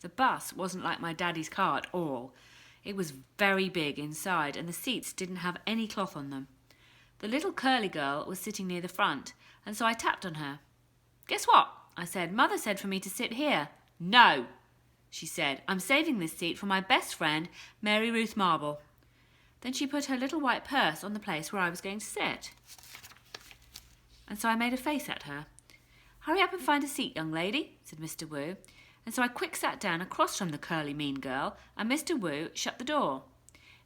The bus wasn't like my daddy's car at all. It was very big inside and the seats didn't have any cloth on them. The little curly girl was sitting near the front, and so I tapped on her. "Guess what?" I said. "Mother said for me to sit here." "No," she said. "I'm saving this seat for my best friend, Mary Ruth Marble." Then she put her little white purse on the place where I was going to sit. And so I made a face at her. "Hurry up and find a seat, young lady," said Mr. Wu. And so I quick sat down across from the curly mean girl, and Mr. Wu shut the door.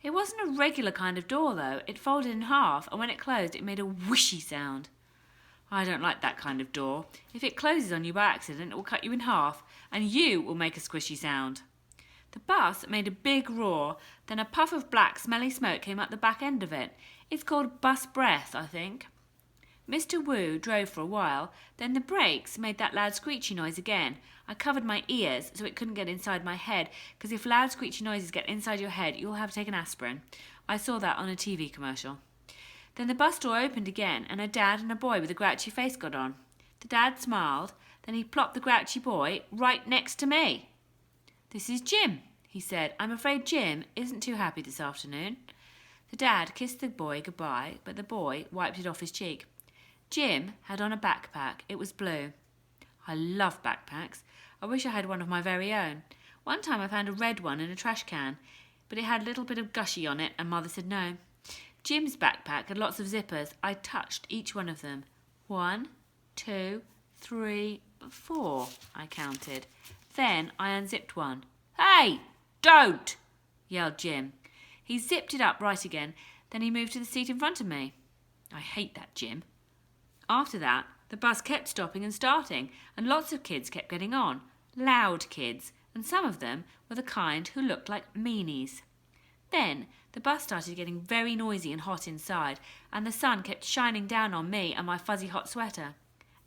It wasn't a regular kind of door, though. It folded in half, and when it closed, it made a whishy sound. I don't like that kind of door. If it closes on you by accident, it will cut you in half, and you will make a squishy sound. The bus made a big roar, then a puff of black, smelly smoke came up the back end of it. It's called bus breath, I think. Mr. Wu drove for a while, then the brakes made that loud screechy noise again. I covered my ears so it couldn't get inside my head, because if loud screechy noises get inside your head, you'll have to take an aspirin. I saw that on a TV commercial. Then the bus door opened again, and a dad and a boy with a grouchy face got on. The dad smiled, then he plopped the grouchy boy right next to me. "This is Jim," he said. "I'm afraid Jim isn't too happy this afternoon." The dad kissed the boy goodbye, but the boy wiped it off his cheek. Jim had on a backpack. It was blue. I love backpacks. I wish I had one of my very own. One time I found a red one in a trash can, but it had a little bit of gushy on it, and Mother said no. Jim's backpack had lots of zippers. I touched each one of them. 1, 2, 3, 4, I counted. Then I unzipped one. "Hey, don't!" yelled Jim. He zipped it up right again. Then he moved to the seat in front of me. I hate that Jim. After that, the bus kept stopping and starting, and lots of kids kept getting on. Loud kids, and some of them were the kind who looked like meanies. Then the bus started getting very noisy and hot inside, and the sun kept shining down on me and my fuzzy hot sweater.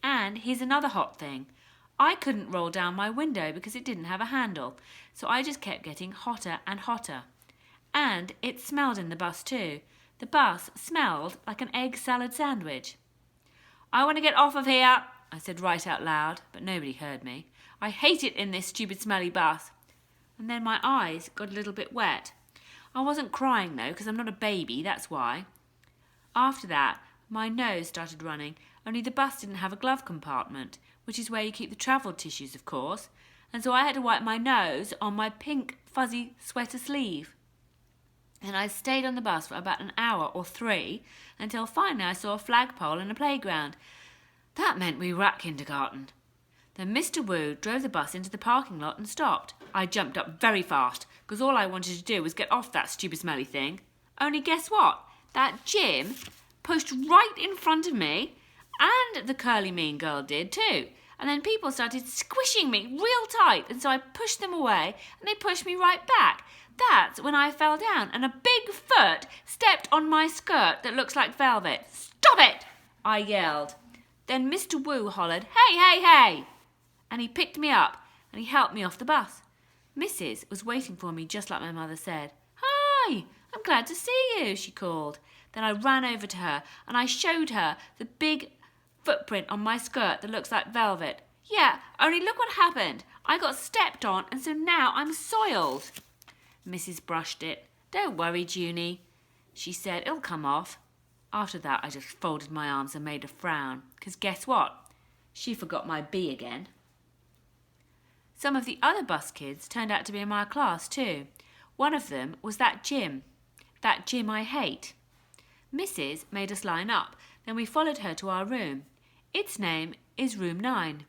And here's another hot thing. I couldn't roll down my window because it didn't have a handle, so I just kept getting hotter and hotter. And it smelled in the bus too. The bus smelled like an egg salad sandwich. "I want to get off of here," I said right out loud, but nobody heard me. "I hate it in this stupid smelly bus." And then my eyes got a little bit wet. I wasn't crying though, because I'm not a baby, that's why. After that, my nose started running, only the bus didn't have a glove compartment, which is where you keep the travel tissues, of course, and so I had to wipe my nose on my pink fuzzy sweater sleeve. And I stayed on the bus for about an hour or 3, until finally I saw a flagpole and a playground. That meant we were at kindergarten. Then Mr. Wu drove the bus into the parking lot and stopped. I jumped up very fast, because all I wanted to do was get off that stupid smelly thing. Only guess what? That Jim pushed right in front of me, and the curly mean girl did too. And then people started squishing me real tight, and so I pushed them away, and they pushed me right back. That's when I fell down, and a big foot stepped on my skirt that looks like velvet. "Stop it!" I yelled. Then Mr. Wu hollered, "Hey, hey, hey!" And he picked me up, and he helped me off the bus. Mrs. was waiting for me just like my mother said. "Hi, I'm glad to see you," she called. Then I ran over to her, and I showed her the big footprint on my skirt that looks like velvet. "Yeah, only look what happened. I got stepped on, and so now I'm soiled." Mrs. brushed it. "Don't worry, Junie," she said. "It'll come off." After that, I just folded my arms and made a frown, because guess what? She forgot my B again. Some of the other bus kids turned out to be in my class too. One of them was that Jim I hate. Mrs. made us line up, then we followed her to our room. Its name is Room 9.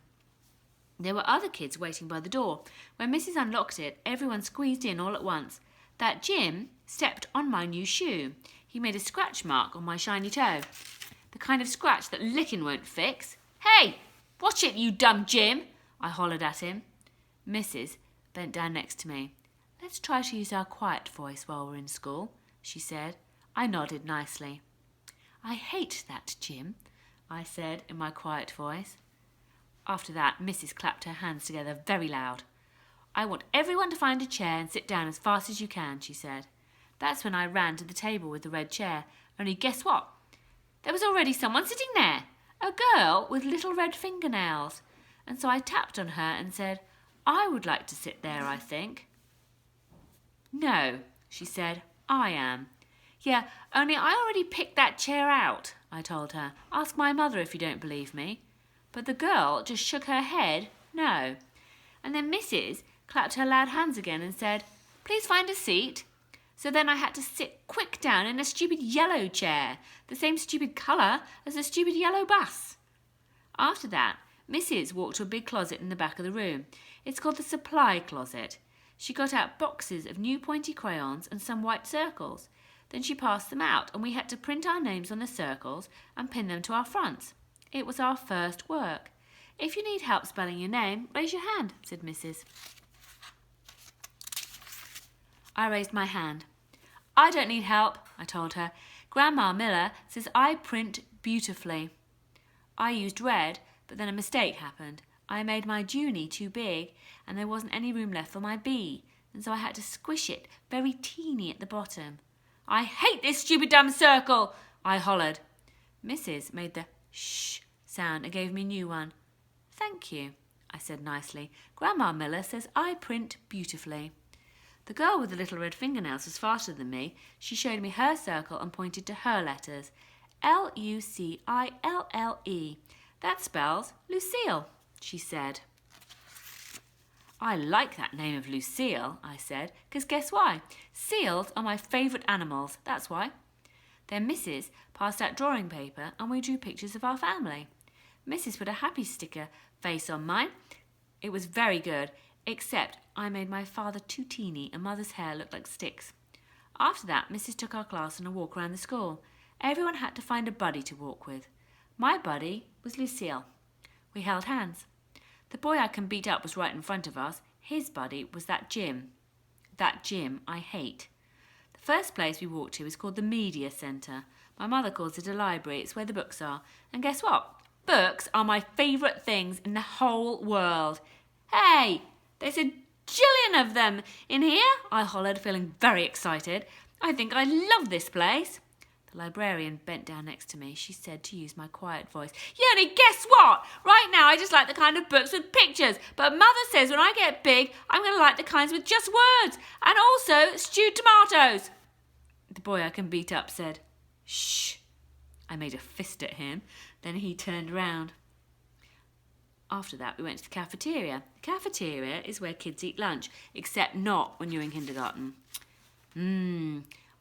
There were other kids waiting by the door. When Mrs. unlocked it, everyone squeezed in all at once. That Jim stepped on my new shoe. He made a scratch mark on my shiny toe. The kind of scratch that licking won't fix. "Hey, watch it, you dumb Jim!" I hollered at him. Mrs. bent down next to me. "Let's try to use our quiet voice while we're in school," she said. I nodded nicely. "I hate that Jim," I said in my quiet voice. After that, Mrs. clapped her hands together very loud. "I want everyone to find a chair and sit down as fast as you can," she said. That's when I ran to the table with the red chair. Only guess what? There was already someone sitting there, a girl with little red fingernails. And so I tapped on her and said, I would like to sit there, I think. No, she said, I am. Yeah, only I already picked that chair out, I told her. Ask my mother if you don't believe me. But the girl just shook her head, no. And then Mrs. clapped her loud hands again and said, please find a seat. So then I had to sit quick down in a stupid yellow chair, the same stupid colour as the stupid yellow bus. After that, Mrs. walked to a big closet in the back of the room. It's called the supply closet. She got out boxes of new pointy crayons and some white circles. Then she passed them out, and we had to print our names on the circles and pin them to our fronts. It was our first work. If you need help spelling your name, raise your hand, said Mrs. I raised my hand. I don't need help, I told her. Grandma Miller says I print beautifully. I used red, but then a mistake happened. I made my Junie too big, and there wasn't any room left for my B, and so I had to squish it very teeny at the bottom. I hate this stupid dumb circle, I hollered. Mrs. made the shh sound and gave me a new one. Thank you, I said nicely. Grandma Miller says I print beautifully. The girl with the little red fingernails was faster than me. She showed me her circle and pointed to her letters. Lucille. That spells Lucille, she said. I like that name of Lucille, I said, because guess why? Seals are my favourite animals, that's why. Then Mrs. passed out drawing paper and we drew pictures of our family. Mrs. put a happy sticker face on mine. It was very good, except I made my father too teeny and Mother's hair looked like sticks. After that, Mrs. took our class on a walk around the school. Everyone had to find a buddy to walk with. My buddy was Lucille. We held hands. The boy I can beat up was right in front of us. His buddy was that Jim. That Jim I hate. The first place we walked to is called the Media Centre. My mother calls it a library. It's where the books are. And guess what? Books are my favourite things in the whole world. Hey, there's a jillion of them in here, I hollered, feeling very excited. I think I love this place. The librarian bent down next to me. She said to use my quiet voice, Junie, guess what? Right now I just like the kind of books with pictures, but Mother says when I get big, I'm going to like the kinds with just words, and also stewed tomatoes. The boy I can beat up said, shh. I made a fist at him. Then he turned round. After that, we went to the cafeteria. The cafeteria is where kids eat lunch, except not when you're in kindergarten.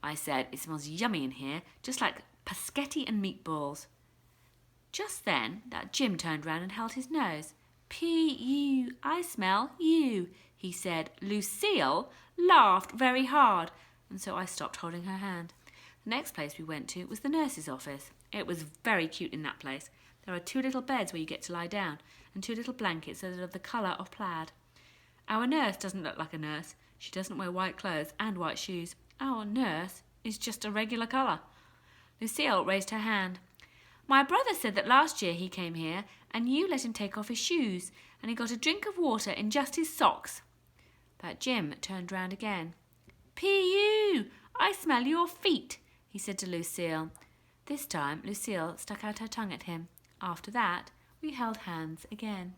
I said, it smells yummy in here, just like paschetti and meatballs. Just then, that Jim turned round and held his nose. P-U, I smell you, he said. Lucille laughed very hard, and so I stopped holding her hand. The next place we went to was the nurse's office. It was very cute in that place. There are 2 little beds where you get to lie down, and 2 little blankets that are of the colour of plaid. Our nurse doesn't look like a nurse. She doesn't wear white clothes and white shoes. Our nurse is just a regular colour. Lucille raised her hand. My brother said that last year he came here and you let him take off his shoes and he got a drink of water in just his socks. That Jim turned round again. P.U. I smell your feet, he said to Lucille. This time Lucille stuck out her tongue at him. After that, we held hands again.